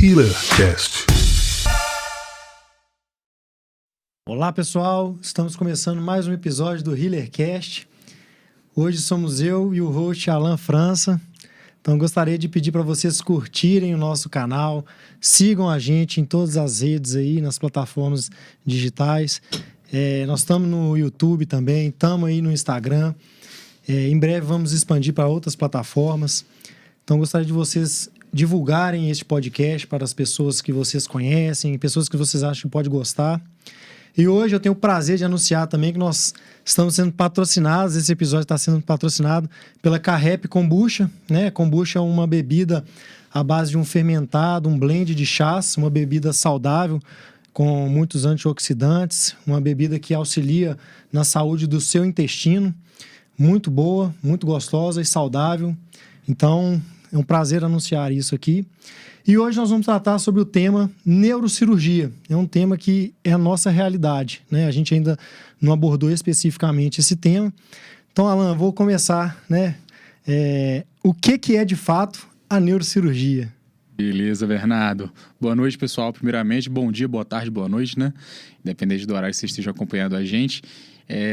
HealerCast. Olá pessoal, estamos começando mais um episódio do HealerCast. Hoje somos eu e o host Alan França. Então gostaria de pedir para vocês curtirem o nosso canal, sigam a gente em todas as redes aí, nas plataformas digitais. Nós estamos no YouTube também, estamos aí no Instagram. Em breve vamos expandir para outras plataformas. Então gostaria de vocês divulgarem este podcast para as pessoas que vocês conhecem, pessoas que vocês acham que pode gostar. E hoje eu tenho o prazer de anunciar também que nós estamos sendo patrocinados, esse episódio está sendo patrocinado pela Carrep Kombucha, né? Kombucha é uma bebida à base de um fermentado, um blend de chás, uma bebida saudável, com muitos antioxidantes, uma bebida que auxilia na saúde do seu intestino, muito boa, muito gostosa e saudável. Então, é um prazer anunciar isso aqui. E hoje nós vamos tratar sobre o tema neurocirurgia. É um tema que é a nossa realidade, né? A gente ainda não abordou especificamente esse tema. Então, Alan, vou começar, né? O que é, de fato, a neurocirurgia? Beleza, Bernardo. Boa noite, pessoal. Primeiramente, bom dia, boa tarde, boa noite, né? Independente do horário que você esteja acompanhando a gente.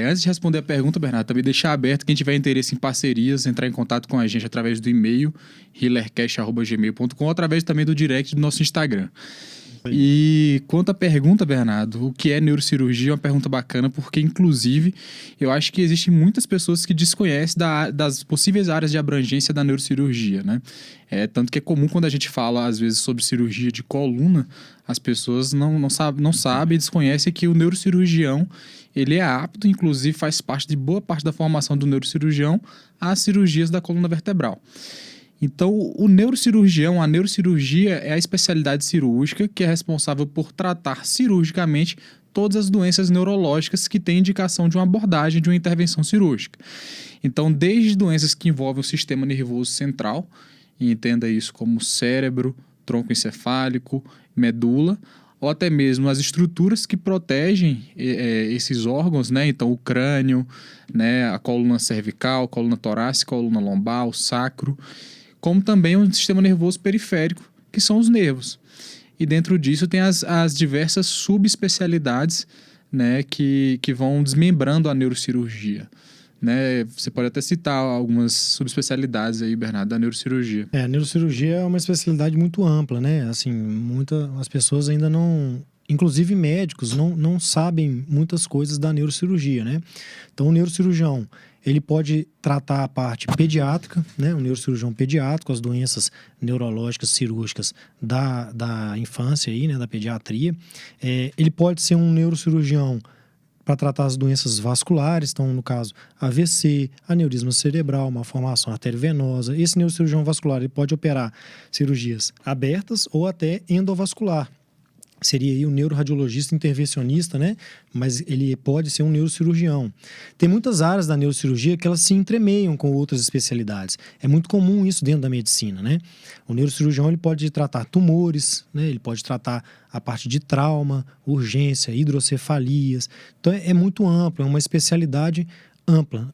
Antes de responder a pergunta, Bernardo, também deixar aberto quem tiver interesse em parcerias, entrar em contato com a gente através do e-mail healercast@gmail.com ou através também do direct do nosso Instagram. E quanto à pergunta, Bernardo, o que é neurocirurgia é uma pergunta bacana, porque, inclusive, eu acho que existem muitas pessoas que desconhecem das possíveis áreas de abrangência da neurocirurgia, né? Tanto que é comum quando a gente fala, às vezes, sobre cirurgia de coluna, as pessoas não sabem e desconhecem que o neurocirurgião, ele é apto, inclusive faz parte de boa parte da formação do neurocirurgião, às cirurgias da coluna vertebral. Então, o neurocirurgião, a neurocirurgia é a especialidade cirúrgica que é responsável por tratar cirurgicamente todas as doenças neurológicas que têm indicação de uma abordagem, de uma intervenção cirúrgica. Então, desde doenças que envolvem o sistema nervoso central, e entenda isso como cérebro, tronco encefálico, medula, ou até mesmo as estruturas que protegem esses órgãos, né? Então, o crânio, né? A coluna cervical, coluna torácica, coluna lombar, o sacro, como também o sistema nervoso periférico, que são os nervos. E dentro disso tem as diversas subespecialidades, né, que vão desmembrando a neurocirurgia. Né? Você pode até citar algumas subespecialidades aí, Bernardo, da neurocirurgia. A neurocirurgia é uma especialidade muito ampla, né? Assim, as pessoas ainda não... Inclusive médicos não sabem muitas coisas da neurocirurgia, né? Então, o neurocirurgião, ele pode tratar a parte pediátrica, né? O neurocirurgião pediátrico, as doenças neurológicas cirúrgicas da infância, aí, né? Da pediatria. Ele pode ser um neurocirurgião para tratar as doenças vasculares, então, no caso, AVC, aneurisma cerebral, malformação arteriovenosa. Esse neurocirurgião vascular, ele pode operar cirurgias abertas ou até endovascular. Seria aí o neuroradiologista intervencionista, né? Mas ele pode ser um neurocirurgião. Tem muitas áreas da neurocirurgia que elas se entremeiam com outras especialidades. É muito comum isso dentro da medicina, né? O neurocirurgião, ele pode tratar tumores, né? Ele pode tratar a parte de trauma, urgência, hidrocefalias. Então é muito amplo, é uma especialidade ampla.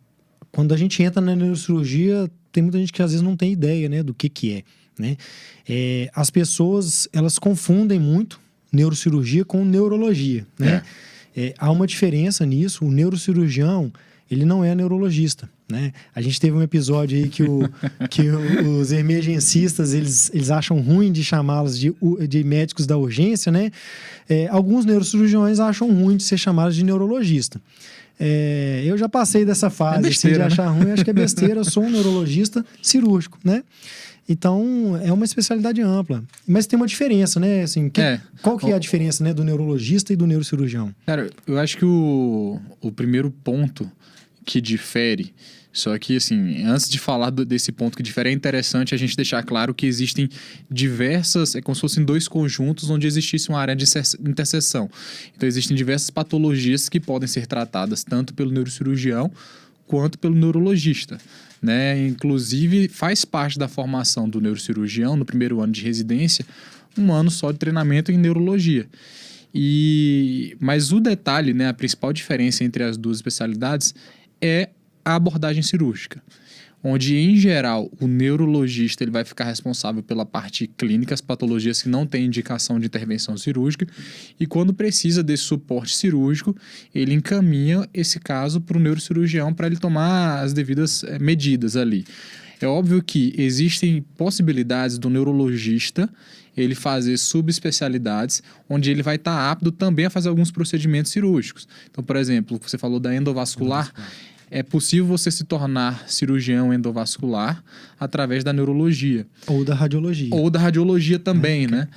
Quando a gente entra na neurocirurgia, tem muita gente que às vezes não tem ideia, né, do que é, né? As pessoas, elas confundem muito neurocirurgia com neurologia, né? Há uma diferença nisso. O neurocirurgião, ele não é neurologista, né? A gente teve um episódio aí que os emergencistas, eles acham ruim de chamá-los de médicos da urgência, né? Alguns neurocirurgiões acham ruim de ser chamados de neurologista. Eu já passei dessa fase besteira, assim, de achar ruim, acho que é besteira. Eu sou um neurologista cirúrgico, né? Então, é uma especialidade ampla. Mas tem uma diferença, né? Assim, qual que é a diferença, né, do neurologista e do neurocirurgião? Cara, eu acho que o primeiro ponto que difere... Só que, assim, antes de falar desse ponto que difere, é interessante a gente deixar claro que existem diversas... É como se fossem dois conjuntos onde existisse uma área de interseção. Então, existem diversas patologias que podem ser tratadas tanto pelo neurocirurgião quanto pelo neurologista, né? Inclusive, faz parte da formação do neurocirurgião, no primeiro ano de residência, um ano só de treinamento em neurologia. Mas o detalhe, né, a principal diferença entre as duas especialidades é a abordagem cirúrgica. onde, em geral, o neurologista ele vai ficar responsável pela parte clínica, as patologias que não têm indicação de intervenção cirúrgica, e quando precisa desse suporte cirúrgico, ele encaminha esse caso para o neurocirurgião para ele tomar as devidas medidas ali. É óbvio que existem possibilidades do neurologista ele fazer subespecialidades, onde ele vai estar apto também a fazer alguns procedimentos cirúrgicos. Então, por exemplo, você falou da endovascular. É possível você se tornar cirurgião endovascular através da neurologia. Ou da radiologia. Ou da radiologia também, né?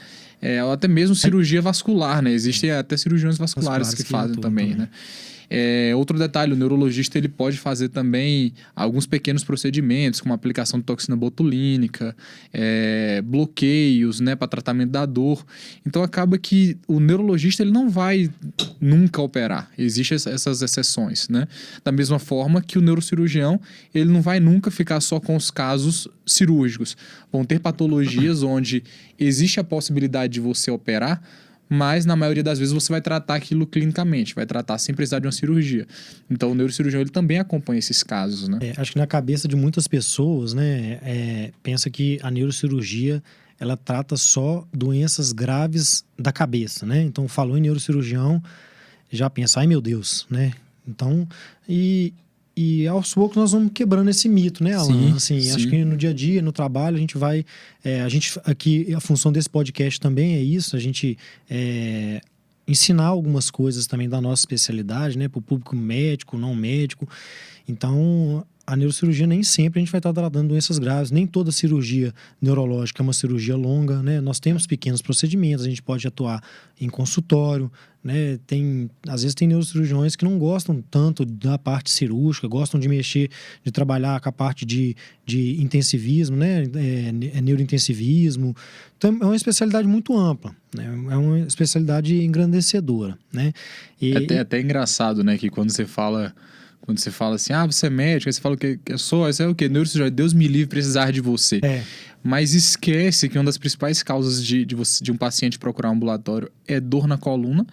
Ou até mesmo cirurgia vascular, né? Existem até cirurgiões vasculares que fazem também, né? Outro detalhe, o neurologista ele pode fazer também alguns pequenos procedimentos, como aplicação de toxina botulínica, bloqueios, né, para tratamento da dor. Então acaba que o neurologista ele não vai nunca operar. Existem essas exceções, né? Da mesma forma que o neurocirurgião ele não vai nunca ficar só com os casos cirúrgicos. Vão ter patologias onde existe a possibilidade de você operar, mas na maioria das vezes você vai tratar aquilo clinicamente, vai tratar sem precisar de uma cirurgia. Então o neurocirurgião ele também acompanha esses casos, né? Acho que na cabeça de muitas pessoas, né, pensa que a neurocirurgia ela trata só doenças graves da cabeça, né? Então falou em neurocirurgião, já pensa, ai meu Deus, né? Então, e aos poucos nós vamos quebrando esse mito, né, Alan? Sim. Acho que no dia a dia, no trabalho, a gente vai... aqui, a função desse podcast também é isso, a gente ensinar algumas coisas também da nossa especialidade, né, para o público médico, não médico. Então, a neurocirurgia nem sempre a gente vai estar tratando doenças graves, nem toda cirurgia neurológica é uma cirurgia longa, né? Nós temos pequenos procedimentos, a gente pode atuar em consultório, né? Às vezes tem neurocirurgiões que não gostam tanto da parte cirúrgica, gostam de mexer, de trabalhar com a parte de intensivismo, né? Neurointensivismo. Então, é uma especialidade muito ampla, né? É uma especialidade engrandecedora, né? É até engraçado, né? Que quando você fala assim, você é médico, aí você fala que eu sou, isso é o quê? Neurocirurgião, Deus me livre precisar de você. Mas esquece que uma das principais causas de um paciente procurar um ambulatório é dor na coluna,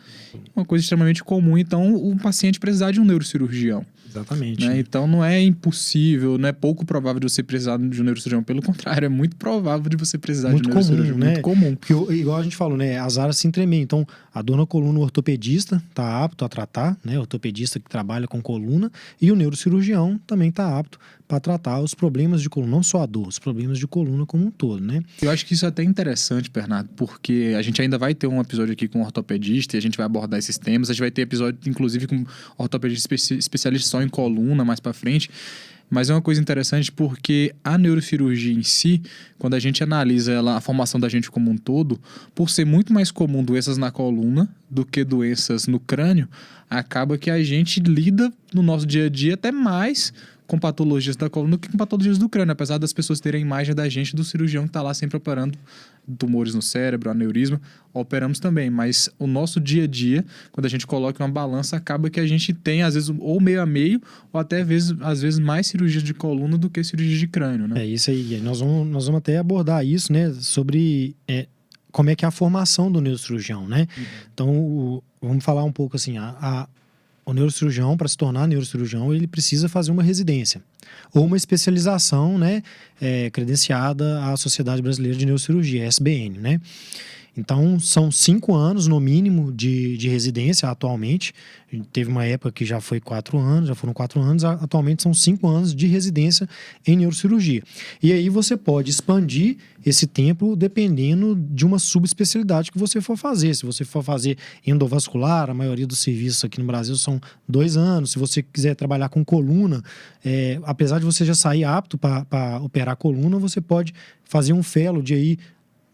uma coisa extremamente comum, então o paciente precisar de um neurocirurgião. Exatamente. Né? Então não é impossível, não é pouco provável de você precisar de um neurocirurgião, pelo contrário, é muito provável de você precisar de um neurocirurgião. Né? Muito comum. Porque, igual a gente falou, né? As áreas se entremeiam. Então, a dor na coluna, o ortopedista está apto a tratar, né? O ortopedista que trabalha com coluna, e o neurocirurgião também está apto para tratar os problemas de coluna, não só a dor, os problemas de coluna como um todo, né? Eu acho que isso é até interessante, Bernardo, porque a gente ainda vai ter um episódio aqui com um ortopedista e a gente vai abordar esses temas. A gente vai ter episódio, inclusive, com ortopedista especialista só em coluna mais para frente. Mas é uma coisa interessante porque a neurocirurgia em si, quando a gente analisa ela, a formação da gente como um todo, por ser muito mais comum doenças na coluna do que doenças no crânio, acaba que a gente lida no nosso dia a dia até mais com patologias da coluna do que com patologias do crânio, apesar das pessoas terem a imagem da gente do cirurgião que está lá sempre operando tumores no cérebro, aneurisma, operamos também, mas o nosso dia a dia, quando a gente coloca uma balança, acaba que a gente tem, às vezes, ou meio a meio, ou até, às vezes, mais cirurgias de coluna do que cirurgias de crânio, né? É isso aí, nós vamos até abordar isso, né, sobre como é que é a formação do neurocirurgião, né? Então, vamos falar um pouco assim, o neurocirurgião, para se tornar neurocirurgião, ele precisa fazer uma residência ou uma especialização, né, credenciada à Sociedade Brasileira de Neurocirurgia, SBN, né? Então, são 5 anos, no mínimo, de residência atualmente. Teve uma época que já foi 4 anos, já foram 4 anos. Atualmente, são 5 anos de residência em neurocirurgia. E aí, você pode expandir esse tempo dependendo de uma subespecialidade que você for fazer. Se você for fazer endovascular, a maioria dos serviços aqui no Brasil são 2 anos. Se você quiser trabalhar com coluna, apesar de você já sair apto para operar a coluna, você pode fazer um fellow de aí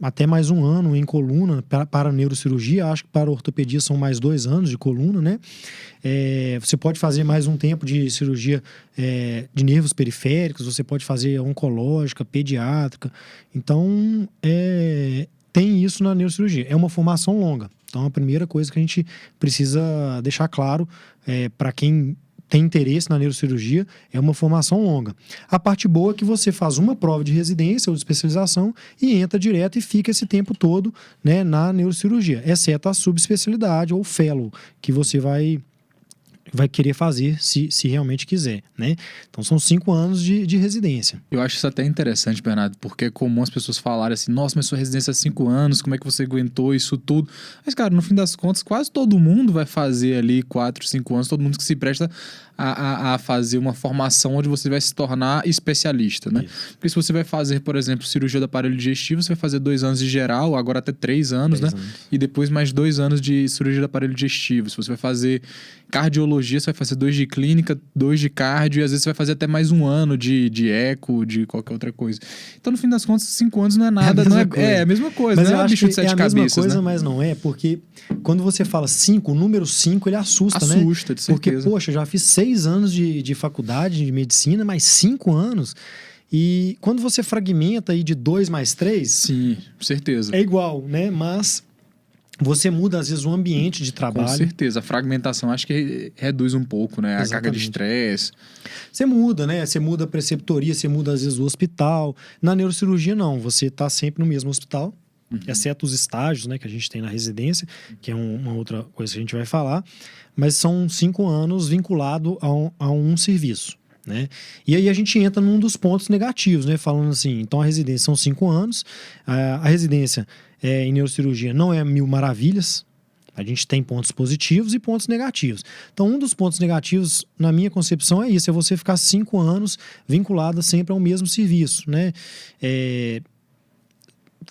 até mais 1 ano em coluna para neurocirurgia. Acho que para ortopedia são mais 2 anos de coluna, né? Você pode fazer mais um tempo de cirurgia de nervos periféricos, você pode fazer oncológica, pediátrica. Então, tem isso na neurocirurgia. É uma formação longa. Então, a primeira coisa que a gente precisa deixar claro para quem tem interesse na neurocirurgia, é uma formação longa. A parte boa é que você faz uma prova de residência ou de especialização e entra direto e fica esse tempo todo, né, na neurocirurgia, exceto a subespecialidade ou fellow, que você vai vai querer fazer se realmente quiser, né? Então são 5 anos de residência. Eu acho isso até interessante, Bernardo, porque é comum as pessoas falarem assim, nossa, mas sua residência é 5 anos, como é que você aguentou isso tudo? Mas, cara, no fim das contas, quase todo mundo vai fazer ali 4, 5 anos, todo mundo que se presta a fazer uma formação onde você vai se tornar especialista, né? Isso. Porque se você vai fazer, por exemplo, cirurgia do aparelho digestivo, você vai fazer 2 anos de geral, agora até 3 anos, né? E depois mais 2 anos de cirurgia do aparelho digestivo. Se você vai fazer cardiologia, você vai fazer 2 de clínica, 2 de cardio, e às vezes você vai fazer até mais 1 ano de eco, de qualquer outra coisa. Então, no fim das contas, 5 anos não é nada, é a mesma coisa, mas não é um bicho de 7 cabeças, é a mesma coisa, né? mas não é, porque quando você fala 5, o número 5, ele assusta, né? Assusta, de certeza. Porque, poxa, eu já fiz 6 anos de faculdade de medicina, mais 5 anos. E quando você fragmenta aí de 2 mais 3... Sim, certeza. É igual, né? Mas você muda, às vezes, o ambiente de trabalho. Com certeza. A fragmentação acho que reduz um pouco, né? Exatamente. A carga de estresse. Você muda, né? Você muda a preceptoria, você muda, às vezes, o hospital. Na neurocirurgia, não. Você está sempre no mesmo hospital. Exceto os estágios, né, que a gente tem na residência, que é uma outra coisa que a gente vai falar, mas são 5 anos vinculado a um serviço, né? E aí a gente entra num dos pontos negativos, né, falando assim, então a residência são 5 anos, a residência em neurocirurgia não é 1000 maravilhas, a gente tem pontos positivos e pontos negativos. Então, um dos pontos negativos, na minha concepção, é isso, é você ficar 5 anos vinculado sempre ao mesmo serviço, né?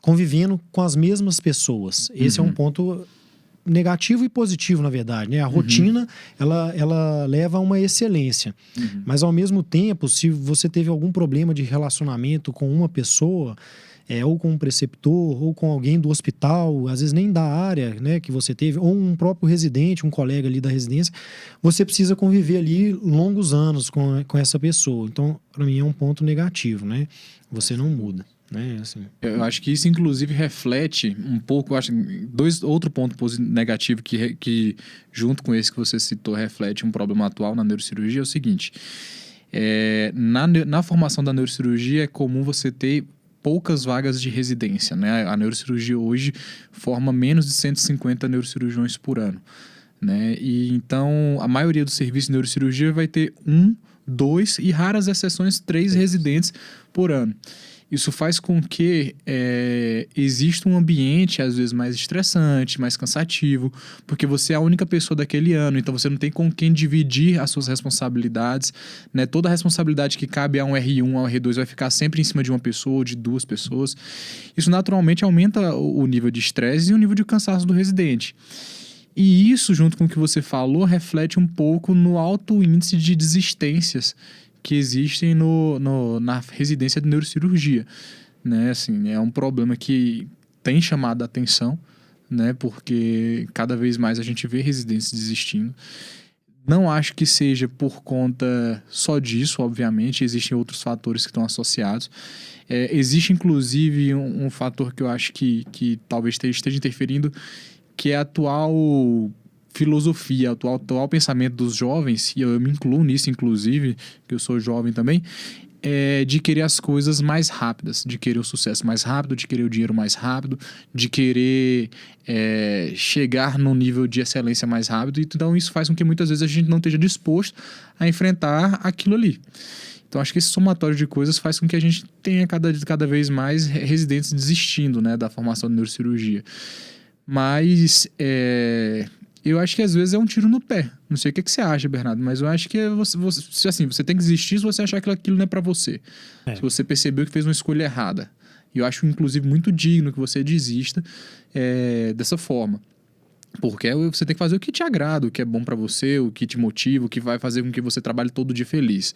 Convivendo com as mesmas pessoas. Esse é um ponto negativo e positivo, na verdade, né? A rotina, ela leva a uma excelência. Mas, ao mesmo tempo, se você teve algum problema de relacionamento com uma pessoa, ou com um preceptor, ou com alguém do hospital, às vezes nem da área, né, que você teve, ou um próprio residente, um colega ali da residência, você precisa conviver ali longos anos com essa pessoa. Então, para mim, é um ponto negativo, né? Você não muda. Né, assim. Eu acho que isso, inclusive, reflete um pouco, eu acho, outro ponto negativo que, junto com esse que você citou, reflete um problema atual na neurocirurgia, é o seguinte, na formação da neurocirurgia é comum você ter poucas vagas de residência, né? A neurocirurgia hoje forma menos de 150 neurocirurgiões por ano, né? E então, a maioria dos serviços de neurocirurgia vai ter 1, 2 e raras exceções, 3 residentes por ano. Isso faz com que exista um ambiente, às vezes, mais estressante, mais cansativo, porque você é a única pessoa daquele ano, então você não tem com quem dividir as suas responsabilidades, né? Toda a responsabilidade que cabe a um R1, a um R2 vai ficar sempre em cima de uma pessoa ou de 2 pessoas. Isso naturalmente aumenta o nível de estresse e o nível de cansaço do residente. E isso, junto com o que você falou, reflete um pouco no alto índice de desistências que existem na residência de neurocirurgia, né? Assim, é um problema que tem chamado a atenção, né? Porque cada vez mais a gente vê residentes desistindo. Não acho que seja por conta só disso, obviamente, existem outros fatores que estão associados. Existe, inclusive, um fator que eu acho que talvez esteja interferindo, que é a atual filosofia, o atual pensamento dos jovens, e eu me incluo nisso, inclusive, que eu sou jovem também, de querer as coisas mais rápidas, de querer o sucesso mais rápido, de querer o dinheiro mais rápido, de querer chegar num nível de excelência mais rápido. Então, isso faz com que muitas vezes a gente não esteja disposto a enfrentar aquilo ali. Então, acho que esse somatório de coisas faz com que a gente tenha cada vez mais residentes desistindo, né, da formação de neurocirurgia. Mas eu acho que às vezes é um tiro no pé. Não sei o que você acha, Bernardo, mas eu acho que você tem que desistir se você achar que aquilo não é pra você. Se você percebeu que fez uma escolha errada. E eu acho, inclusive, muito digno que você desista dessa forma. Porque você tem que fazer o que te agrada, o que é bom pra você, o que te motiva, o que vai fazer com que você trabalhe todo dia feliz.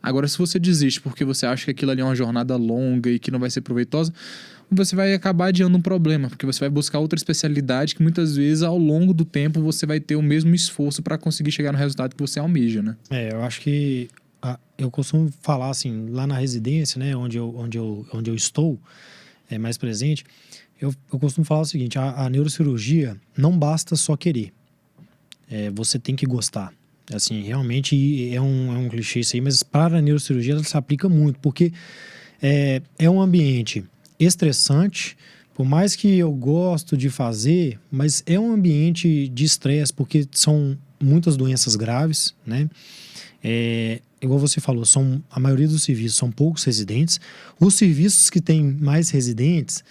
Agora, se você desiste porque você acha que aquilo ali é uma jornada longa e que não vai ser proveitosa, você vai acabar adiando um problema, porque você vai buscar outra especialidade que muitas vezes, ao longo do tempo, você vai ter o mesmo esforço para conseguir chegar no resultado que você almeja, né? Eu acho que eu costumo falar assim, lá na residência, né, onde eu estou, mais presente, eu costumo falar o seguinte, a neurocirurgia não basta só querer, você tem que gostar. Assim, realmente é um clichê isso aí, mas para a neurocirurgia ela se aplica muito, porque é um ambiente estressante, por mais que eu gosto de fazer, mas é um ambiente de estresse, porque são muitas doenças graves, né? Igual você falou, a maioria dos serviços são poucos residentes. Os serviços que têm mais residentes,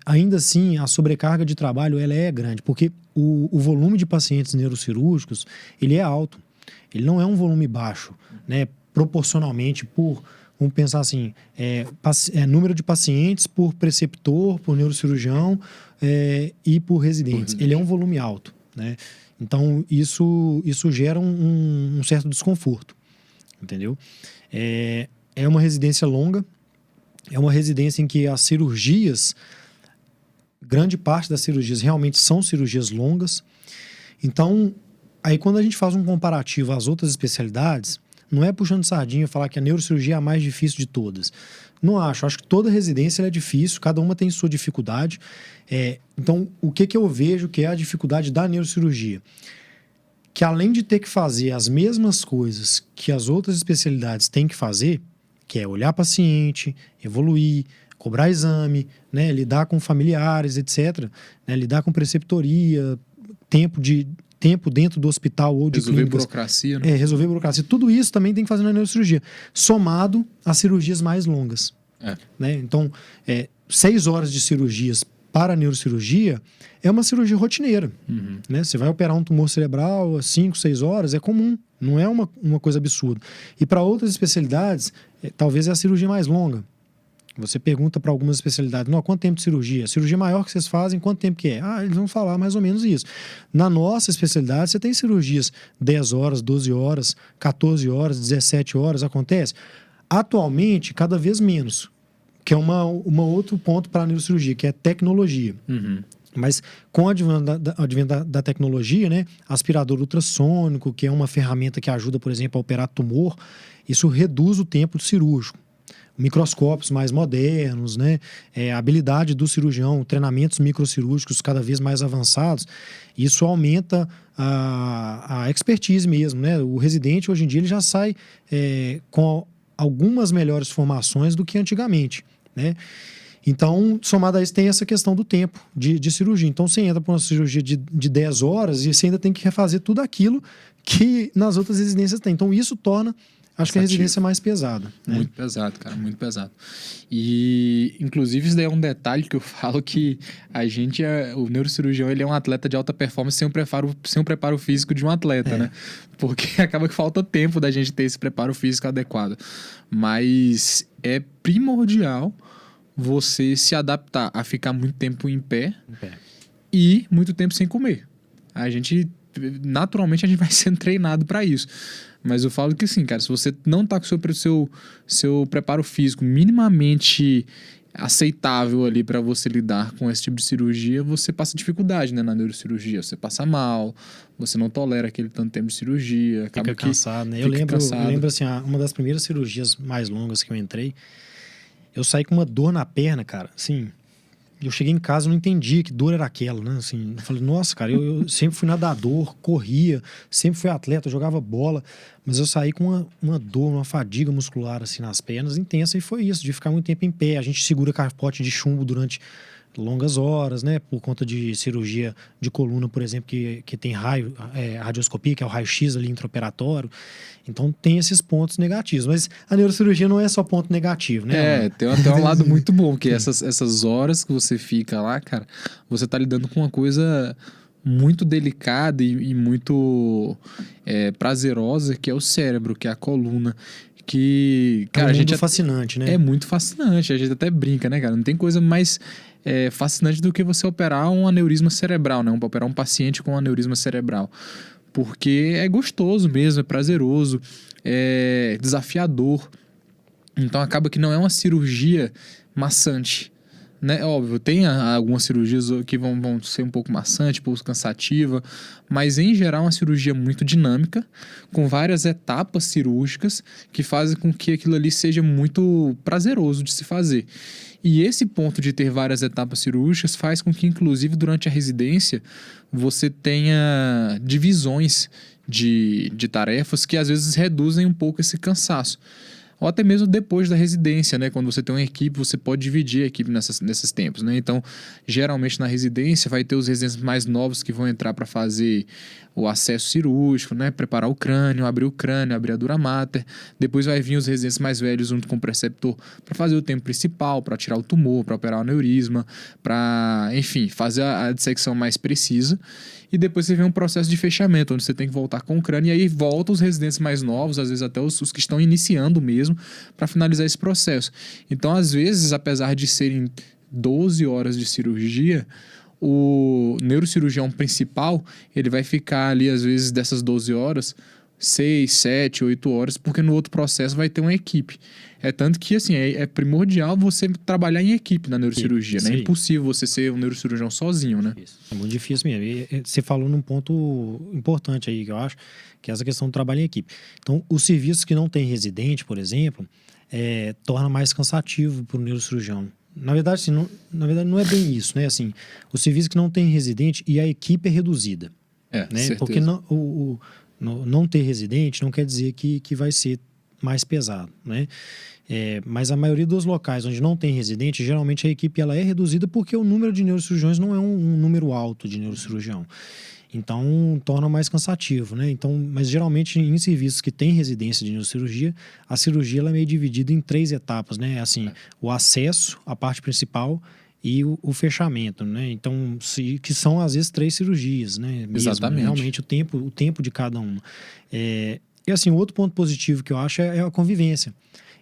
ainda assim, a sobrecarga de trabalho ela é grande, porque o volume de pacientes neurocirúrgicos, ele é alto. Ele não é um volume baixo, né? Proporcionalmente vamos pensar assim, número de pacientes por preceptor, por neurocirurgião e por residentes. Ele é um volume alto, né? Então, isso gera um certo desconforto, entendeu? É uma residência longa, é uma residência em que as cirurgias, grande parte das cirurgias realmente são cirurgias longas. Então, aí quando a gente faz um comparativo às outras especialidades, não é puxando sardinha falar que a neurocirurgia é a mais difícil de todas. Não acho. Acho que toda residência é difícil, cada uma tem sua dificuldade. Então, o que eu vejo que é a dificuldade da neurocirurgia? Que além de ter que fazer as mesmas coisas que as outras especialidades têm que fazer, que é olhar paciente, evoluir, cobrar exame, né, lidar com familiares, etc., né, lidar com preceptoria, tempo dentro do hospital ou de resolver clínicas. Burocracia, né? Resolver burocracia. Tudo isso também tem que fazer na neurocirurgia, somado às cirurgias mais longas. Né? Então, 6 horas de cirurgias para a neurocirurgia é uma cirurgia rotineira. Né? Você vai operar um tumor cerebral 5, 6 horas, é comum. Não é uma coisa absurda. E para outras especialidades, talvez é a cirurgia mais longa. Você pergunta para algumas especialidades, quanto tempo de cirurgia? A cirurgia maior que vocês fazem, quanto tempo que é? Eles vão falar mais ou menos isso. Na nossa especialidade, você tem cirurgias 10 horas, 12 horas, 14 horas, 17 horas, acontece. Atualmente, cada vez menos, que é um outro ponto para a neurocirurgia, que é tecnologia. Mas com o advento da tecnologia, né, aspirador ultrassônico, que é uma ferramenta que ajuda, por exemplo, a operar tumor, isso reduz o tempo cirúrgico. Microscópios mais modernos, né? A habilidade do cirurgião, treinamentos microcirúrgicos cada vez mais avançados, isso aumenta a expertise mesmo, né? O residente, hoje em dia, ele já sai com algumas melhores formações do que antigamente, né? Então, somado a isso, tem essa questão do tempo de cirurgia. Então, você entra para uma cirurgia de 10 horas e você ainda tem que refazer tudo aquilo que nas outras residências tem. Então, isso torna... Acho que a residência é mais pesada. Né? Muito pesado, cara, muito pesado. E, inclusive, isso daí é um detalhe que eu falo que o neurocirurgião, ele é um atleta de alta performance sem o preparo físico de um atleta, né? Porque acaba que falta tempo da gente ter esse preparo físico adequado. Mas é primordial você se adaptar a ficar muito tempo em pé. E muito tempo sem comer. Naturalmente, a gente vai sendo treinado para isso. Mas eu falo que assim, cara, se você não tá com o seu preparo físico minimamente aceitável ali para você lidar com esse tipo de cirurgia, você passa dificuldade, né, na neurocirurgia. Você passa mal, você não tolera aquele tanto tempo de cirurgia. Fica cansado, né? Eu lembro assim, uma das primeiras cirurgias mais longas que eu entrei, eu saí com uma dor na perna, cara, assim... Eu cheguei em casa e não entendi que dor era aquela, né? Assim, eu falei, nossa, cara, eu sempre fui nadador, corria, sempre fui atleta, jogava bola, mas eu saí com uma dor, uma fadiga muscular, assim, nas pernas intensa, e foi isso, de ficar muito tempo em pé. A gente segura capote de chumbo durante longas horas, né? Por conta de cirurgia de coluna, por exemplo, que tem radioscopia, que é o raio-x ali intraoperatório. Então, tem esses pontos negativos. Mas a neurocirurgia não é só ponto negativo, né? Tem até um lado muito bom, que essas horas que você fica lá, cara, você tá lidando com uma coisa muito delicada e muito prazerosa, que é o cérebro, que é a coluna. Que, cara, é fascinante, né? É muito fascinante. A gente até brinca, né, cara? Não tem coisa mais fascinante do que você operar um aneurisma cerebral, né? Operar um paciente com um aneurisma cerebral. Porque é gostoso mesmo, é prazeroso, é desafiador. Então acaba que não é uma cirurgia maçante, né? Óbvio, tem algumas cirurgias que vão ser um pouco maçante, um pouco cansativa, mas em geral é uma cirurgia muito dinâmica, com várias etapas cirúrgicas que fazem com que aquilo ali seja muito prazeroso de se fazer. E esse ponto de ter várias etapas cirúrgicas faz com que, inclusive, durante a residência, você tenha divisões de tarefas que às vezes reduzem um pouco esse cansaço. ou até mesmo depois da residência, né? Quando você tem uma equipe, você pode dividir a equipe nesses tempos, né? Então, geralmente na residência vai ter os residentes mais novos que vão entrar para fazer o acesso cirúrgico, né? Preparar o crânio, abrir a dura mater. Depois vai vir os residentes mais velhos junto com o preceptor para fazer o tempo principal, para tirar o tumor, para operar o aneurisma, para, enfim, fazer a dissecção mais precisa. E depois você vê um processo de fechamento, onde você tem que voltar com o crânio, e aí volta os residentes mais novos, às vezes até os que estão iniciando mesmo, para finalizar esse processo. Então, às vezes, apesar de serem 12 horas de cirurgia, o neurocirurgião principal, ele vai ficar ali, às vezes, dessas 12 horas, 6, 7, 8 horas, porque no outro processo vai ter uma equipe. É tanto que, assim, é primordial você trabalhar em equipe na neurocirurgia, né? É impossível você ser um neurocirurgião sozinho, né? Isso. É muito difícil mesmo. E você falou num ponto importante aí, que eu acho, que é essa questão do trabalho em equipe. Então, os serviços que não tem residente, por exemplo, torna mais cansativo para o neurocirurgião. Na verdade, assim, não é bem isso, né? Assim, o serviço que não tem residente e a equipe é reduzida. Né? Certeza. Porque não ter residente não quer dizer que vai ser mais pesado, né? Mas a maioria dos locais onde não tem residente, geralmente a equipe ela é reduzida porque o número de neurocirurgiões não é um número alto de neurocirurgião. Então, torna mais cansativo, né? Então, mas geralmente em serviços que tem residência de neurocirurgia, a cirurgia ela é meio dividida em 3 etapas, né? Assim, o acesso, a parte principal e o fechamento, né? Então, que são às vezes 3 cirurgias, né? Mesmo, exatamente. Realmente o tempo de cada uma. E assim, o outro ponto positivo que eu acho é a convivência.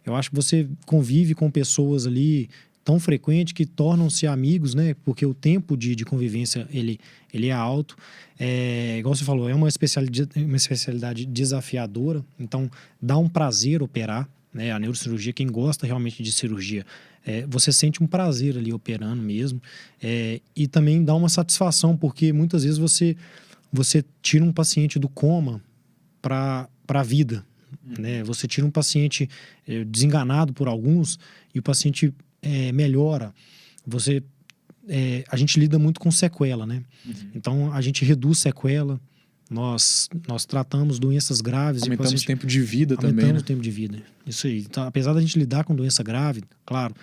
Eu acho que você convive com pessoas ali tão frequente que tornam-se amigos, né? Porque o tempo de convivência, ele é alto. Igual você falou, é uma especialidade desafiadora. Então, dá um prazer operar, né? A neurocirurgia, quem gosta realmente de cirurgia, você sente um prazer ali operando mesmo. E também dá uma satisfação, porque muitas vezes você tira um paciente do coma para a vida, né? Você tira um paciente desenganado por alguns e o paciente melhora. A gente lida muito com sequela, né? Então, a gente reduz sequela, nós tratamos doenças graves. Aumentamos o tempo de vida também, Aumentamos né? o tempo de vida, isso aí. Então, apesar da gente lidar com doença grave, claro,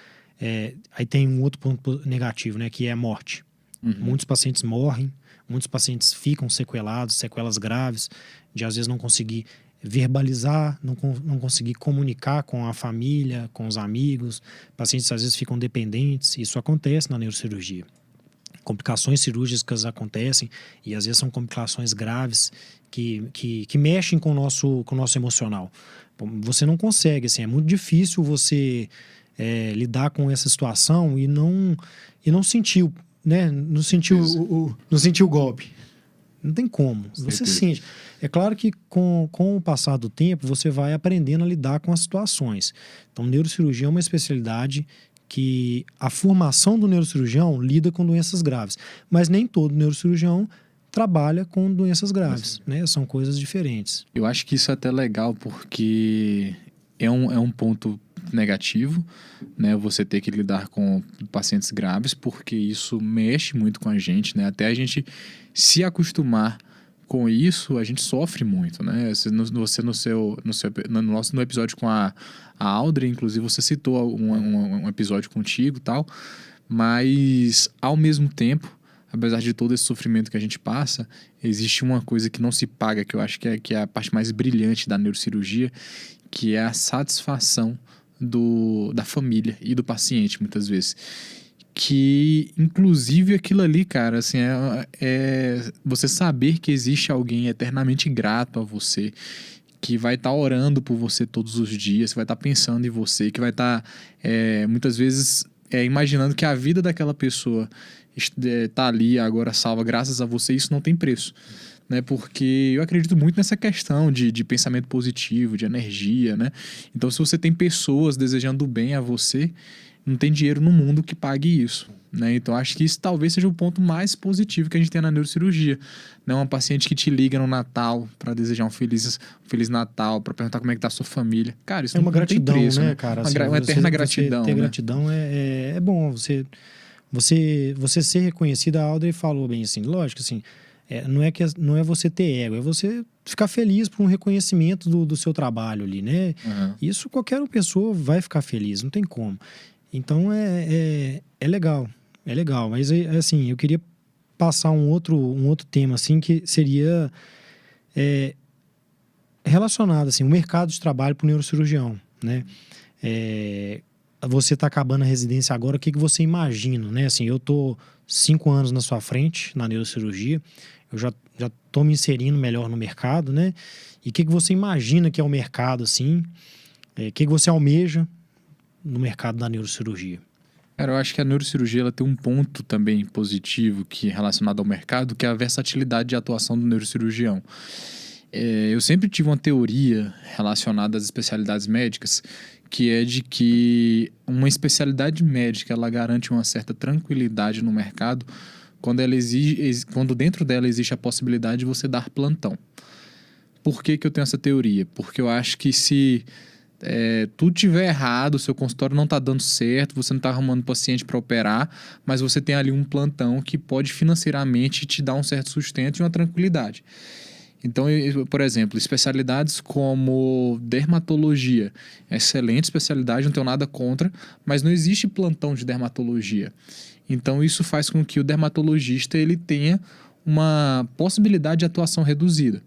aí tem um outro ponto negativo, né? Que é a morte. Muitos pacientes morrem, muitos pacientes ficam sequelados, sequelas graves, de às vezes não conseguir verbalizar, não conseguir comunicar com a família, com os amigos. Pacientes às vezes ficam dependentes. Isso acontece na neurocirurgia. Complicações cirúrgicas acontecem e às vezes são complicações graves que mexem com o nosso emocional. Você não consegue, assim, é muito difícil você lidar com essa situação e não sentir, né? Não sentir o golpe. Não tem como. Você sente. É claro que com o passar do tempo, você vai aprendendo a lidar com as situações. Então, neurocirurgia é uma especialidade que a formação do neurocirurgião lida com doenças graves. Mas nem todo neurocirurgião trabalha com doenças graves, né? São coisas diferentes. Eu acho que isso é até legal porque é um ponto negativo, né? Você ter que lidar com pacientes graves, porque isso mexe muito com a gente, né? Até a gente se acostumar com isso, a gente sofre muito, né? No episódio com a Audrey, inclusive, você citou um episódio contigo e tal, mas ao mesmo tempo, apesar de todo esse sofrimento que a gente passa, existe uma coisa que não se paga, que eu acho que é a parte mais brilhante da neurocirurgia, que é a satisfação da família e do paciente, muitas vezes. Que, inclusive, aquilo ali, cara, assim, você saber que existe alguém eternamente grato a você, que vai estar orando por você todos os dias, que vai estar pensando em você, que vai estar, muitas vezes, imaginando que a vida daquela pessoa está ali agora salva graças a você, isso não tem preço. Né? Porque eu acredito muito nessa questão de pensamento positivo, de energia, né? Então, se você tem pessoas desejando bem a você, não tem dinheiro no mundo que pague isso, né? Então, acho que isso talvez seja o ponto mais positivo que a gente tem na neurocirurgia. Não é uma paciente que te liga no Natal para desejar um feliz Natal, para perguntar como é que tá a sua família. Cara, isso é uma gratidão, tem preço, né, cara? Assim, uma eterna gratidão. Ter né? gratidão é bom. Você ser reconhecido, a Audrey falou bem assim, lógico, assim, não é você ter ego, é você ficar feliz por um reconhecimento do seu trabalho ali, né? Uhum. Isso qualquer pessoa vai ficar feliz, não tem como. Então é legal, é legal. Mas assim, eu queria passar um outro tema assim que seria relacionado assim, o mercado de trabalho para o neurocirurgião, né? Você está acabando a residência agora, o que você imagina, né? Assim, eu tô 5 anos na sua frente na neurocirurgia, eu já tô me inserindo melhor no mercado, né? E o que você imagina que é o mercado assim? O que você almeja no mercado da neurocirurgia? Cara, eu acho que a neurocirurgia ela tem um ponto também positivo que é relacionado ao mercado, que é a versatilidade de atuação do neurocirurgião. Eu sempre tive uma teoria relacionada às especialidades médicas, que é de que uma especialidade médica ela garante uma certa tranquilidade no mercado quando dentro dela existe a possibilidade de você dar plantão. Por que eu tenho essa teoria? Porque eu acho que se tudo tiver errado, o seu consultório não está dando certo, você não está arrumando paciente para operar, mas você tem ali um plantão que pode financeiramente te dar um certo sustento e uma tranquilidade. Então, por exemplo, especialidades como dermatologia, excelente especialidade, não tenho nada contra, mas não existe plantão de dermatologia. Então, isso faz com que o dermatologista ele tenha uma possibilidade de atuação reduzida.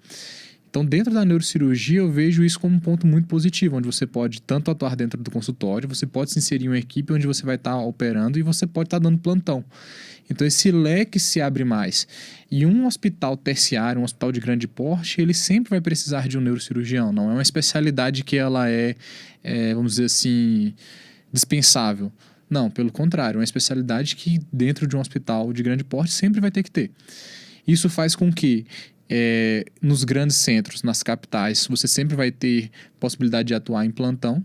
Então, dentro da neurocirurgia, eu vejo isso como um ponto muito positivo, onde você pode tanto atuar dentro do consultório, você pode se inserir em uma equipe onde você vai estar operando e você pode estar dando plantão. Então, esse leque se abre mais. E um hospital terciário, um hospital de grande porte, ele sempre vai precisar de um neurocirurgião. Não é uma especialidade que ela vamos dizer assim, dispensável. Não, pelo contrário, é uma especialidade que dentro de um hospital de grande porte sempre vai ter que ter. Isso faz com que nos grandes centros, nas capitais, você sempre vai ter possibilidade de atuar em plantão,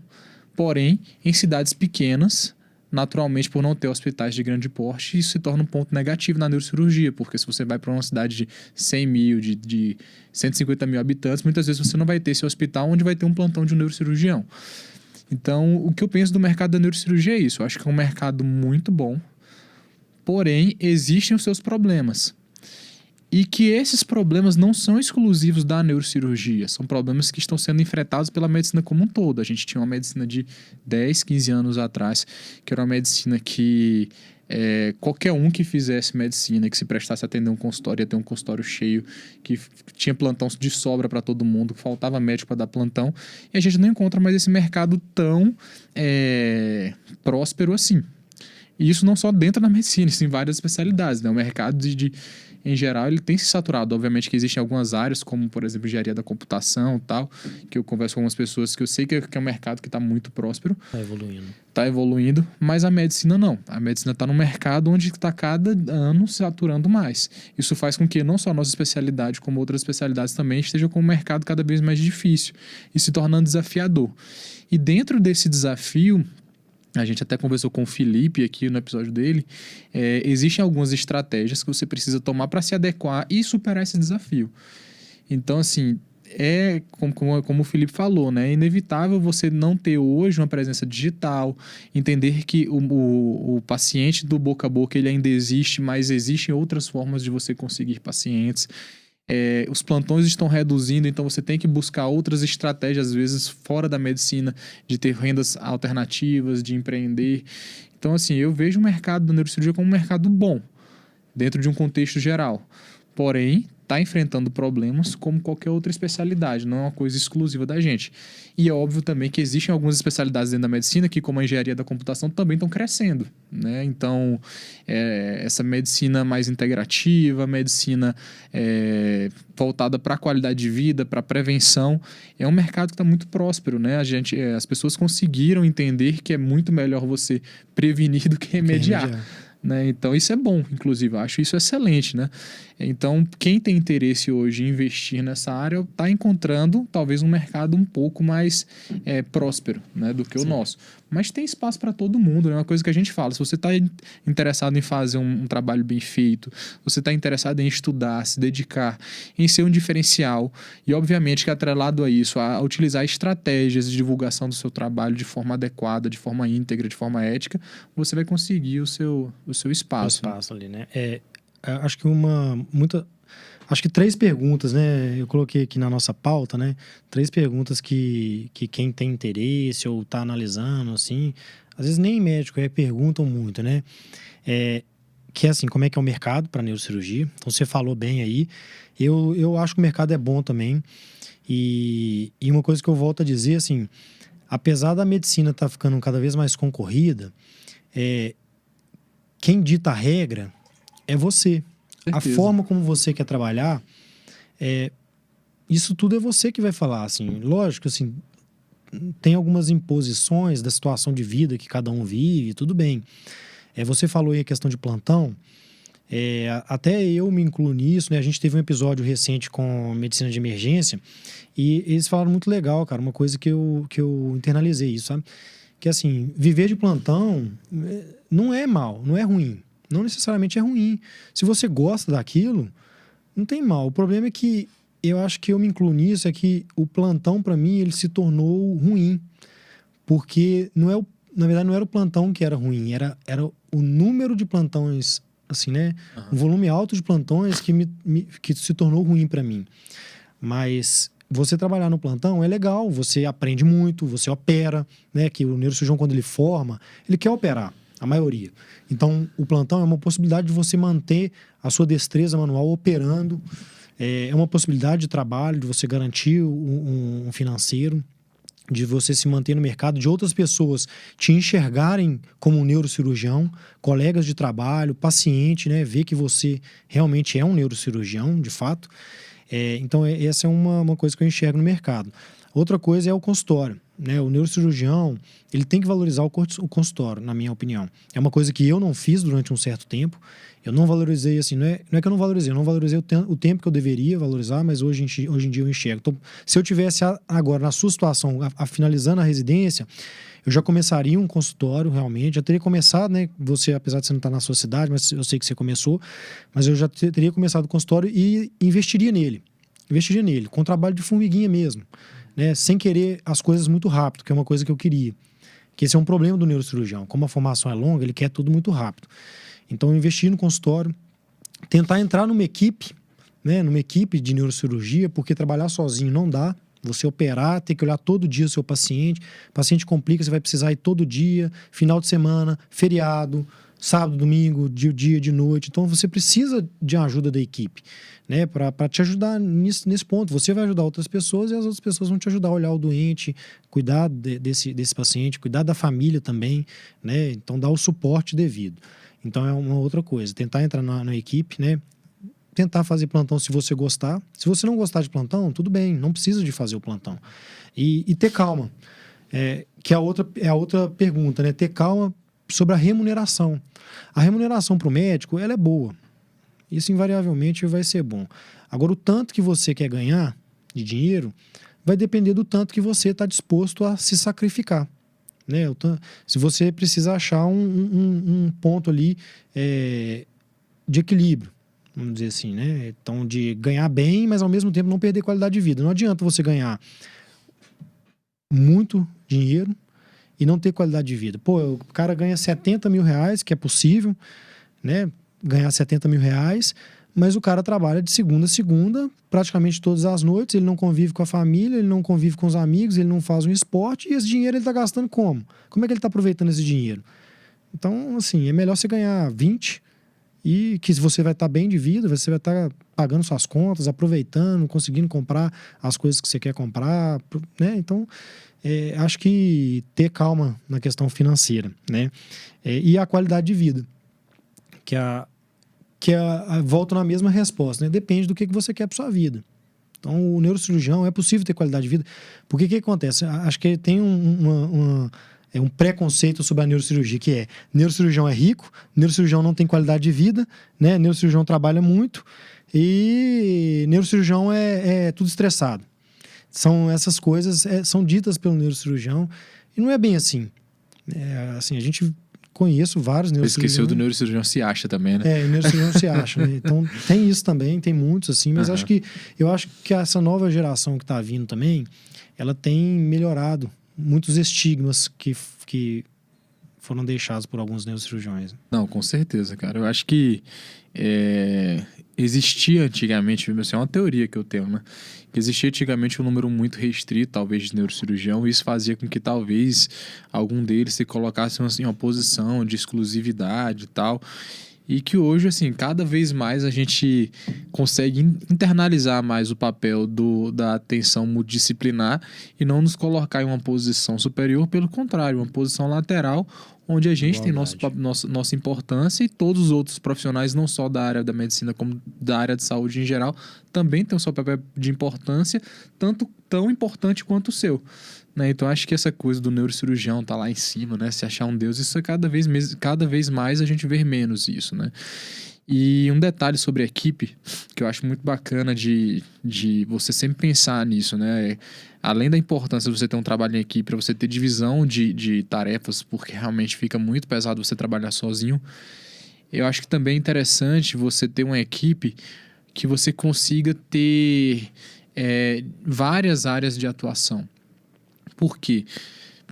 porém, em cidades pequenas, naturalmente, por não ter hospitais de grande porte, isso se torna um ponto negativo na neurocirurgia, porque se você vai para uma cidade de 100 mil, de 150 mil habitantes, muitas vezes você não vai ter esse hospital onde vai ter um plantão de um neurocirurgião. Então, o que eu penso do mercado da neurocirurgia é isso. Eu acho que é um mercado muito bom, porém, existem os seus problemas. E que esses problemas não são exclusivos da neurocirurgia, são problemas que estão sendo enfrentados pela medicina como um todo. A gente tinha uma medicina de 10, 15 anos atrás, que era uma medicina que qualquer um que fizesse medicina, que se prestasse a atender um consultório, ia ter um consultório cheio, que tinha plantão de sobra para todo mundo, que faltava médico para dar plantão, e a gente não encontra mais esse mercado tão próspero assim. E isso não só dentro da medicina, isso em várias especialidades, né? O mercado em geral, ele tem se saturado. Obviamente que existem algumas áreas, como, por exemplo, engenharia da computação e tal, que eu converso com algumas pessoas que eu sei que é um mercado que está muito próspero. Está evoluindo, mas a medicina não. A medicina está num mercado onde está cada ano se saturando mais. Isso faz com que não só a nossa especialidade, como outras especialidades também, esteja com um mercado cada vez mais difícil e se tornando desafiador. E dentro desse desafio, a gente até conversou com o Felipe aqui no episódio dele, existem algumas estratégias que você precisa tomar para se adequar e superar esse desafio. Então, assim, como o Felipe falou, né? É inevitável você não ter hoje uma presença digital, entender que o paciente do boca a boca ele ainda existe, mas existem outras formas de você conseguir pacientes. Os plantões estão reduzindo, então você tem que buscar outras estratégias, às vezes, fora da medicina, de ter rendas alternativas, de empreender. Então, assim, eu vejo o mercado da neurocirurgia como um mercado bom, dentro de um contexto geral. Porém, está enfrentando problemas como qualquer outra especialidade, não é uma coisa exclusiva da gente. E é óbvio também que existem algumas especialidades dentro da medicina que, como a engenharia da computação, também estão crescendo, né? Então, essa medicina mais integrativa, medicina voltada para a qualidade de vida, para a prevenção, é um mercado que está muito próspero, né? As pessoas conseguiram entender que é muito melhor você prevenir do que remediar. Né? Então, isso é bom, inclusive, eu acho isso excelente, né? Então, quem tem interesse hoje em investir nessa área está encontrando talvez um mercado um pouco mais próspero, né, do que o nosso. Mas tem espaço para todo mundo, é, né? Uma coisa que a gente fala, se você está interessado em fazer um trabalho bem feito, você está interessado em estudar, se dedicar, em ser um diferencial e, obviamente, que atrelado a isso, a utilizar estratégias de divulgação do seu trabalho de forma adequada, de forma íntegra, de forma ética, você vai conseguir o seu espaço. O espaço ali, né? Acho que acho que 3 perguntas, né? Eu coloquei aqui na nossa pauta, né? 3 perguntas que quem tem interesse ou está analisando, assim, às vezes nem médico perguntam muito, né? Que é assim, como é que é o mercado para neurocirurgia? Então, você falou bem aí. Eu acho que o mercado é bom também. E uma coisa que eu volto a dizer, assim, apesar da medicina estar ficando cada vez mais concorrida, quem dita a regra é você. A forma como você quer trabalhar, isso tudo é você que vai falar, assim. Lógico, assim, tem algumas imposições da situação de vida que cada um vive, tudo bem. Você falou aí a questão de plantão, até eu me incluo nisso, né? A gente teve um episódio recente com medicina de emergência e eles falaram muito legal, cara, uma coisa que eu internalizei isso, sabe? Que assim, viver de plantão não é mal, não é ruim. Não necessariamente é ruim. Se você gosta daquilo, não tem mal. O problema é que eu acho que eu me incluo nisso, é que o plantão, para mim, ele se tornou ruim. Porque na verdade não era o plantão que era ruim, era o número de plantões, assim, né? Um volume alto de plantões que se tornou ruim para mim. Mas você trabalhar no plantão é legal, você aprende muito, você opera, né? Que o neurocirurgião, quando ele forma, ele quer operar, a maioria. Então, o plantão é uma possibilidade de você manter a sua destreza manual operando, é uma possibilidade de trabalho, de você garantir um financeiro, de você se manter no mercado, de outras pessoas te enxergarem como um neurocirurgião, colegas de trabalho, paciente, né? Ver que você realmente é um neurocirurgião, de fato. Então, essa é uma coisa que eu enxergo no mercado. Outra coisa é o consultório, né? O neurocirurgião, ele tem que valorizar o consultório, na minha opinião. É uma coisa que eu não fiz durante um certo tempo. Eu não valorizei, assim, não é que eu não valorizei o tempo que eu deveria valorizar, mas hoje em dia eu enxergo. Então, se eu tivesse agora na sua situação, finalizando a residência, eu já começaria um consultório, realmente. Já teria começado, né? Você, apesar de você não estar na sua cidade, mas eu sei que você começou. Mas eu já teria começado o consultório e investiria nele. Com trabalho de formiguinha mesmo, né? Sem querer as coisas muito rápido, que é uma coisa que eu queria. Que esse é um problema do neurocirurgião. Como a formação é longa, ele quer tudo muito rápido. Então, investir no consultório, tentar entrar numa equipe, né? Numa equipe de neurocirurgia, porque trabalhar sozinho não dá. Você operar, ter que olhar todo dia o seu paciente. O paciente complica, você vai precisar ir todo dia, final de semana, feriado, sábado, domingo, dia, de noite. Então, você precisa de ajuda da equipe, né? Para te ajudar nesse ponto. Você vai ajudar outras pessoas e as outras pessoas vão te ajudar a olhar o doente, cuidar desse paciente, cuidar da família também, né? Então, dar o suporte devido. Então, é uma outra coisa. Tentar entrar na equipe, né? Tentar fazer plantão se você gostar. Se você não gostar de plantão, tudo bem, não precisa de fazer o plantão. E ter calma, que é a outra pergunta, né? Ter calma sobre a remuneração. A remuneração para o médico, ela é boa. Isso invariavelmente vai ser bom. Agora, o tanto que você quer ganhar de dinheiro vai depender do tanto que você está disposto a se sacrificar, né? Se você precisa achar um ponto ali de equilíbrio, vamos dizer assim, né? Então, de ganhar bem, mas ao mesmo tempo não perder qualidade de vida. Não adianta você ganhar muito dinheiro e não ter qualidade de vida. Pô, o cara ganha 70 mil reais, que é possível, né? Ganhar 70 mil reais, mas o cara trabalha de segunda a segunda, praticamente todas as noites, ele não convive com a família, ele não convive com os amigos, ele não faz um esporte, e esse dinheiro ele tá gastando como? Como é que ele tá aproveitando esse dinheiro? Então, assim, é melhor você ganhar 20 e que você vai estar bem de vida, você vai estar pagando suas contas, aproveitando, conseguindo comprar as coisas que você quer comprar, né? Então, acho que ter calma na questão financeira, né? E a qualidade de vida, volta na mesma resposta, né? Depende do que você quer para sua vida. Então, o neurocirurgião, é possível ter qualidade de vida. Porque o que acontece? Acho que tem um preconceito sobre a neurocirurgia, que neurocirurgião é rico, neurocirurgião não tem qualidade de vida, né? Neurocirurgião trabalha muito e neurocirurgião é tudo estressado. Essas coisas são ditas pelo neurocirurgião e não é bem assim. Assim, a gente conheço vários neurocirurgiões. Esqueceu do neurocirurgião se acha também, né? O neurocirurgião se acha, né? Então, tem isso também, tem muitos, assim, mas eu acho que essa nova geração que está vindo também, ela tem melhorado muitos estigmas que foram deixados por alguns neurocirurgiões. Não, com certeza, cara. Eu acho que existia antigamente, isso é uma teoria que eu tenho, né? Que existia antigamente um número muito restrito, talvez, de neurocirurgião, e isso fazia com que talvez algum deles se colocasse em uma posição de exclusividade e tal. E que hoje, assim, cada vez mais a gente consegue internalizar mais o papel da atenção multidisciplinar e não nos colocar em uma posição superior, pelo contrário, uma posição lateral, onde a gente tem nossa importância e todos os outros profissionais, não só da área da medicina, como da área de saúde em geral, também tem o seu papel de importância, tão importante quanto o seu. Né? Então, acho que essa coisa do neurocirurgião tá lá em cima, né? Se achar um Deus, isso é cada vez mais a gente vê menos isso, né? E um detalhe sobre a equipe, que eu acho muito bacana de você sempre pensar nisso, né? Além da importância de você ter um trabalho em equipe, para você ter divisão de tarefas, porque realmente fica muito pesado você trabalhar sozinho, eu acho que também é interessante você ter uma equipe que você consiga ter várias áreas de atuação. Por quê?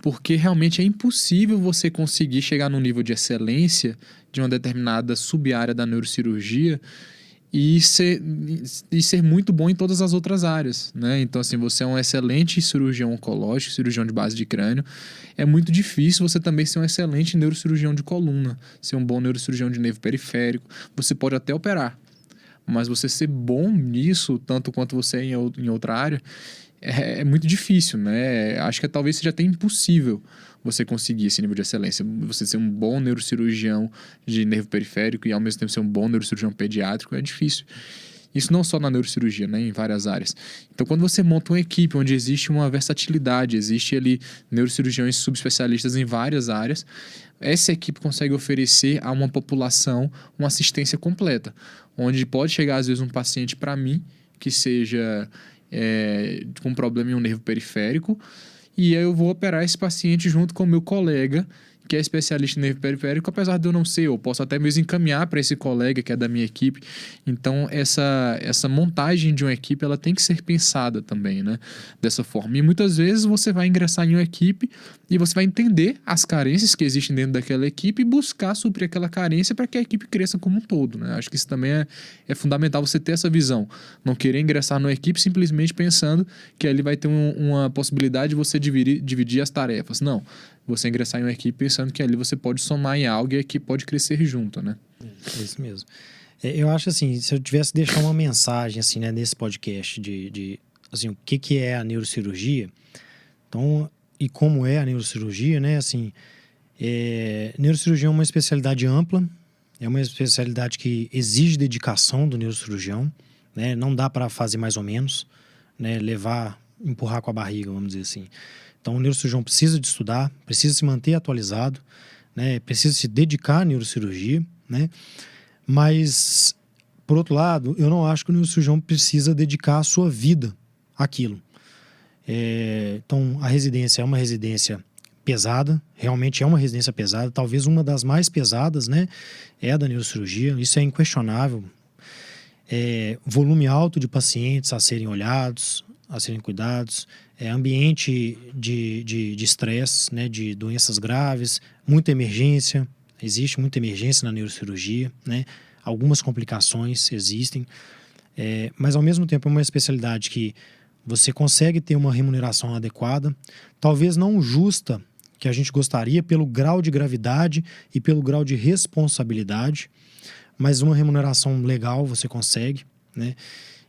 Porque realmente é impossível você conseguir chegar num nível de excelência de uma determinada sub-área da neurocirurgia e ser muito bom em todas as outras áreas, né? Então, assim, você é um excelente cirurgião oncológico, cirurgião de base de crânio. É muito difícil você também ser um excelente neurocirurgião de coluna, ser um bom neurocirurgião de nervo periférico. Você pode até operar, mas você ser bom nisso, tanto quanto você é em outra área, é muito difícil, né? Acho que talvez seja até impossível você conseguir esse nível de excelência. Você ser um bom neurocirurgião de nervo periférico e ao mesmo tempo ser um bom neurocirurgião pediátrico é difícil. Isso não só na neurocirurgia, né? Em várias áreas. Então, quando você monta uma equipe onde existe uma versatilidade, existe ali neurocirurgiões subespecialistas em várias áreas, essa equipe consegue oferecer a uma população uma assistência completa, onde pode chegar às vezes um paciente para mim que seja com um problema em um nervo periférico, e aí eu vou operar esse paciente junto com o meu colega, que é especialista em nervo periférico, apesar de eu não ser, eu posso até mesmo encaminhar para esse colega que é da minha equipe. Então, essa montagem de uma equipe, ela tem que ser pensada também, né? Dessa forma. E muitas vezes você vai ingressar em uma equipe e você vai entender as carências que existem dentro daquela equipe e buscar suprir aquela carência para que a equipe cresça como um todo, né? Acho que isso também é fundamental, você ter essa visão. Não querer ingressar numa equipe simplesmente pensando que ali vai ter uma possibilidade de você dividir as tarefas. Não. Você ingressar em uma equipe pensando que ali você pode somar em algo e a equipe pode crescer junto, né? É isso mesmo. Eu acho assim, se eu tivesse que deixar uma mensagem assim, né, nesse podcast de assim, o que é a neurocirurgia, então, e como é a neurocirurgia, né, assim, neurocirurgia é uma especialidade ampla, é uma especialidade que exige dedicação do neurocirurgião, né, não dá para fazer mais ou menos, né, empurrar com a barriga, vamos dizer assim. Então, o neurocirurgião precisa de estudar, precisa se manter atualizado, né? Precisa se dedicar à neurocirurgia, né? Mas, por outro lado, eu não acho que o neurocirurgião precisa dedicar a sua vida àquilo. Então, a residência é uma residência pesada, realmente é uma residência pesada, talvez uma das mais pesadas, né? É a da neurocirurgia, isso é inquestionável. Volume alto de pacientes a serem olhados, a serem cuidados, ambiente de estresse, né, de doenças graves, muita emergência, existe muita emergência na neurocirurgia, né, algumas complicações existem, mas ao mesmo tempo é uma especialidade que você consegue ter uma remuneração adequada, talvez não justa, que a gente gostaria, pelo grau de gravidade e pelo grau de responsabilidade, mas uma remuneração legal você consegue, né,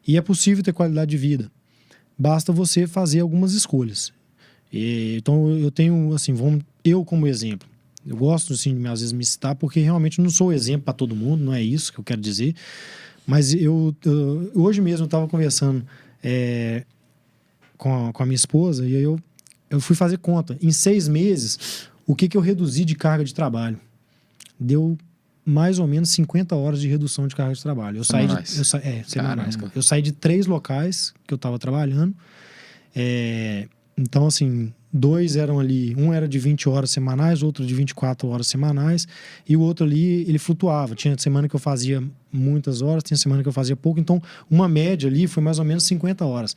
e é possível ter qualidade de vida. Basta você fazer algumas escolhas. Então, eu tenho, assim, eu como exemplo. Eu gosto, assim, às vezes, me citar, porque realmente não sou exemplo para todo mundo, não é isso que eu quero dizer. Mas hoje mesmo eu estava conversando com a minha esposa e aí eu fui fazer conta. Em 6 meses, o que eu reduzi de carga de trabalho? Deu mais ou menos 50 horas de redução de carga de trabalho. Semanais. Eu saí de 3 locais que eu estava trabalhando. Então, assim, 2 eram ali, um era de 20 horas semanais, outro de 24 horas semanais, e o outro ali, ele flutuava. Tinha semana que eu fazia muitas horas, tinha semana que eu fazia pouco, então uma média ali foi mais ou menos 50 horas.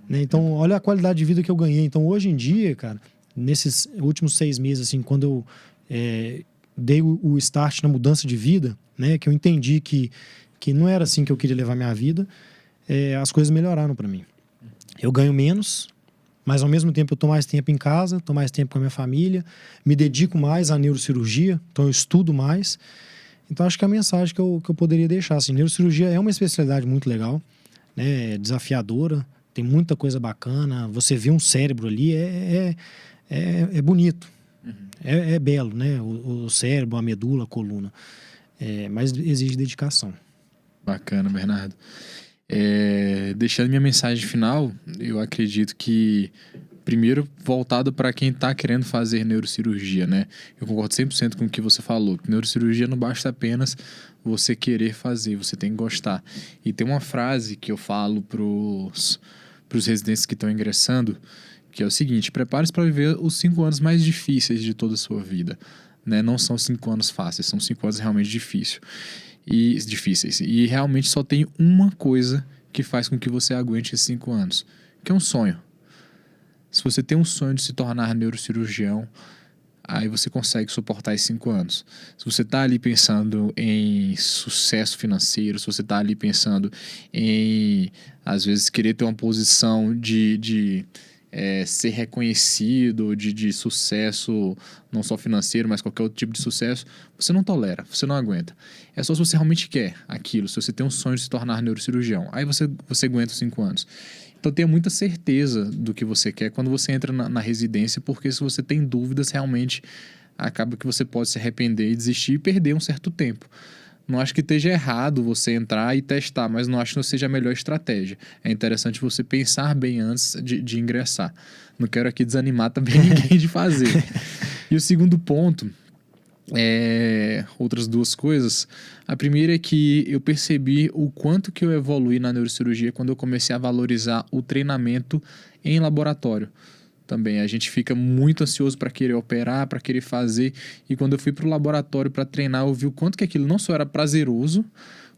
Né? Então, olha a qualidade de vida que eu ganhei. Então, hoje em dia, cara, nesses últimos 6 meses, assim, quando eu dei o start na mudança de vida, né, que eu entendi que que não era assim que eu queria levar minha vida, as coisas melhoraram para mim. Eu ganho menos, mas ao mesmo tempo eu tô mais tempo em casa, tô mais tempo com a minha família, me dedico mais à neurocirurgia, então eu estudo mais. Então acho que a mensagem que eu poderia deixar, assim, neurocirurgia é uma especialidade muito legal, né, desafiadora, tem muita coisa bacana, você vê um cérebro ali, é bonito, é belo, né, o cérebro, a medula, a coluna, mas exige dedicação. Bacana, Bernardo. Deixando minha mensagem final, eu acredito que, primeiro, voltado para quem está querendo fazer neurocirurgia, né? Eu concordo 100% com o que você falou. Neurocirurgia não basta apenas você querer fazer, você tem que gostar. E tem uma frase que eu falo pros residentes que estão ingressando, que é o seguinte: prepare-se para viver os 5 anos mais difíceis de toda a sua vida, né? Não são 5 anos fáceis, são 5 anos realmente difíceis. E realmente só tem uma coisa que faz com que você aguente esses 5 anos, que é um sonho. Se você tem um sonho de se tornar neurocirurgião, aí você consegue suportar esses 5 anos. Se você está ali pensando em sucesso financeiro, se você está ali pensando em, às vezes, querer ter uma posição de ser reconhecido, de sucesso, não só financeiro, mas qualquer outro tipo de sucesso, você não tolera, você não aguenta. É só se você realmente quer aquilo, se você tem um sonho de se tornar neurocirurgião. Aí você aguenta os 5 anos. Então tenha muita certeza do que você quer quando você entra na residência, porque se você tem dúvidas, realmente acaba que você pode se arrepender e desistir e perder um certo tempo. Não acho que esteja errado você entrar e testar, mas não acho que seja a melhor estratégia. É interessante você pensar bem antes de ingressar. Não quero aqui desanimar também ninguém de fazer. E o segundo ponto, outras 2 coisas. A primeira é que eu percebi o quanto que eu evolui na neurocirurgia quando eu comecei a valorizar o treinamento em laboratório. Também a gente fica muito ansioso para querer operar, para querer fazer, e quando eu fui para o laboratório para treinar, eu vi o quanto que aquilo não só era prazeroso,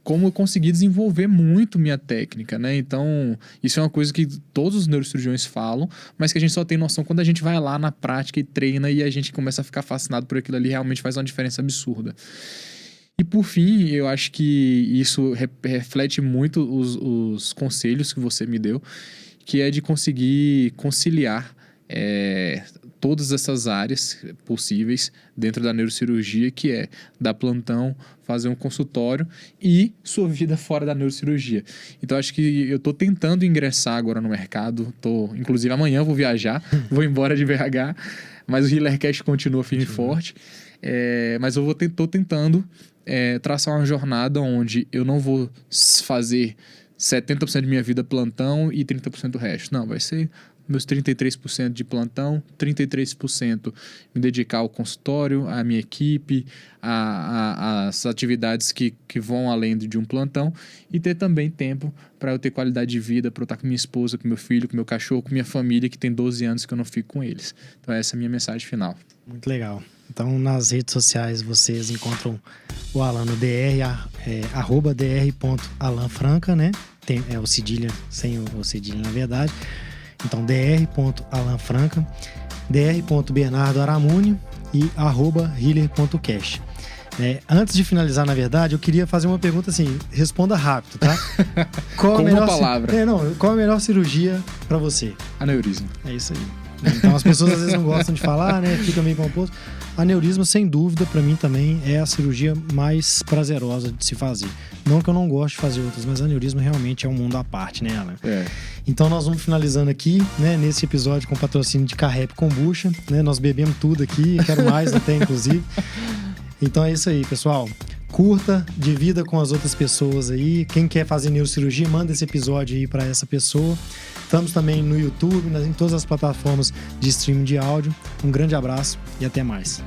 como eu consegui desenvolver muito minha técnica, né? Então, isso é uma coisa que todos os neurocirurgiões falam, mas que a gente só tem noção quando a gente vai lá na prática e treina e a gente começa a ficar fascinado por aquilo ali, realmente faz uma diferença absurda. E por fim, eu acho que isso reflete muito os conselhos que você me deu, que é de conseguir conciliar todas essas áreas possíveis dentro da neurocirurgia, que é dar plantão, fazer um consultório e sua vida fora da neurocirurgia. Então acho que eu estou tentando ingressar agora no mercado, inclusive amanhã eu vou viajar, vou embora de BH, mas o HealerCast continua firme e forte, mas eu estou tentando traçar uma jornada onde eu não vou fazer 70% de minha vida plantão e 30% do resto. Não, vai ser meus 33% de plantão, 33% me dedicar ao consultório, à minha equipe, às atividades que vão além de um plantão, e ter também tempo para eu ter qualidade de vida, para eu estar com minha esposa, com meu filho, com meu cachorro, com minha família, que tem 12 anos que eu não fico com eles. Então essa é a minha mensagem final. Muito legal. Então nas redes sociais vocês encontram o Alan no dr, @dr.alanfranca, né? Tem o cedilha, sem o cedilha na verdade. Então, dr.alanfranca, dr.bernardoaramuni e @healer.cash. Antes de finalizar, na verdade, eu queria fazer uma pergunta assim, responda rápido, tá? Com uma palavra. Qual a melhor cirurgia para você? Aneurisma. É isso aí. Então, as pessoas às vezes não gostam de falar, né? Fica meio composto. Aneurisma, sem dúvida, para mim também é a cirurgia mais prazerosa de se fazer. Não que eu não goste de fazer outras, mas aneurisma realmente é um mundo à parte, né, Alan? Então nós vamos finalizando aqui, né, nesse episódio com patrocínio de Carrep Kombucha, né? Nós bebemos tudo aqui, quero mais até, inclusive. Então é isso aí, pessoal. Curta, divida com as outras pessoas aí. Quem quer fazer neurocirurgia, manda esse episódio aí para essa pessoa. Estamos também no YouTube, em todas as plataformas de streaming de áudio. Um grande abraço e até mais.